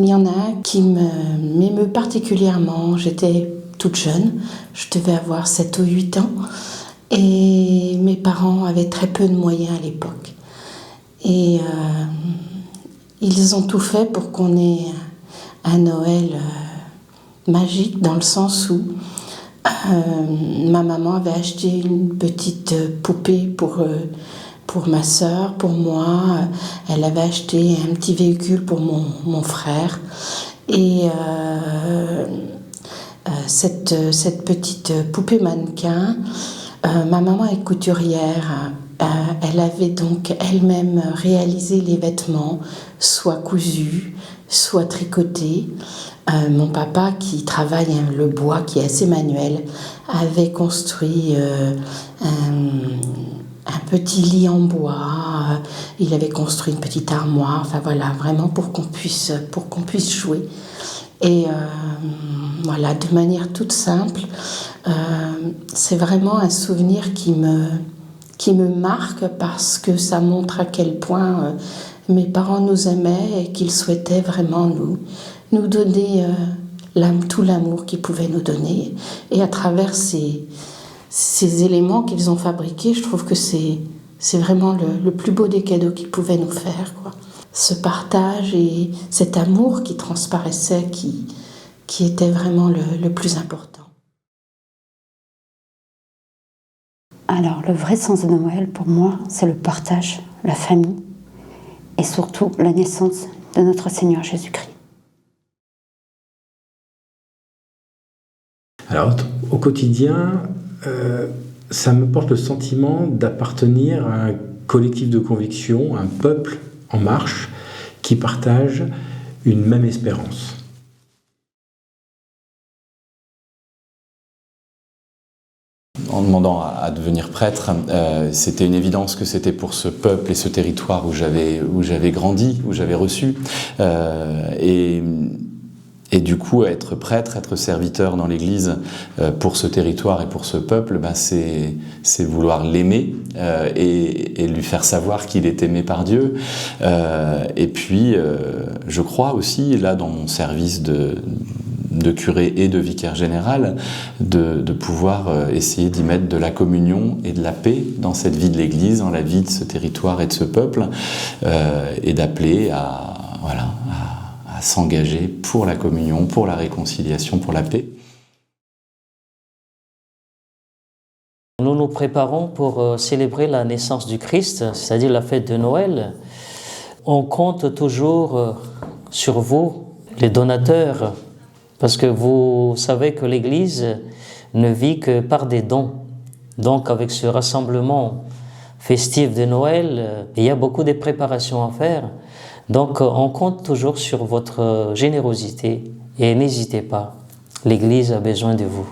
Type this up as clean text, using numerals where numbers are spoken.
Il y en a un qui m'émeut particulièrement. J'étais toute jeune, je devais avoir 7 ou 8 ans, et mes parents avaient très peu de moyens à l'époque. Et ils ont tout fait pour qu'on ait un Noël magique, dans le sens où ma maman avait acheté une petite poupée pour ma sœur, pour moi. Elle avait acheté un petit véhicule pour mon frère. Et cette petite poupée mannequin, ma maman est couturière. Elle avait donc elle-même réalisé les vêtements, soit cousus, soit tricotés. Mon papa, qui travaille le bois, qui est assez manuel, avait construit un petit lit en bois. Il avait construit une petite armoire. Enfin voilà, vraiment pour qu'on puisse jouer. Et voilà, de manière toute simple, c'est vraiment un souvenir qui me marque, parce que ça montre à quel point mes parents nous aimaient et qu'ils souhaitaient vraiment nous donner tout l'amour qu'ils pouvaient nous donner. Et à travers ces éléments qu'ils ont fabriqués, je trouve que c'est vraiment le plus beau des cadeaux qu'ils pouvaient nous faire, quoi. Ce partage et cet amour qui transparaissait, qui était vraiment le plus important. Alors, le vrai sens de Noël, pour moi, c'est le partage, la famille et surtout la naissance de notre Seigneur Jésus-Christ. Alors, au quotidien, ça me porte le sentiment d'appartenir à un collectif de conviction, un peuple en marche qui partage une même espérance. En demandant à devenir prêtre, c'était une évidence que c'était pour ce peuple et ce territoire où j'avais grandi, où j'avais reçu. Et du coup, être prêtre, être serviteur dans l'Église pour ce territoire et pour ce peuple, c'est vouloir l'aimer et lui faire savoir qu'il est aimé par Dieu. Et puis, je crois aussi, là, dans mon service de curé et de vicaire général, de pouvoir essayer d'y mettre de la communion et de la paix dans cette vie de l'Église, dans la vie de ce territoire et de ce peuple, et d'appeler à s'engager pour la communion, pour la réconciliation, pour la paix. Nous nous préparons pour célébrer la naissance du Christ, c'est-à-dire la fête de Noël. On compte toujours sur vous, les donateurs, parce que vous savez que l'Église ne vit que par des dons. Donc avec ce rassemblement festif de Noël, il y a beaucoup de préparations à faire. Donc on compte toujours sur votre générosité et n'hésitez pas, l'Église a besoin de vous.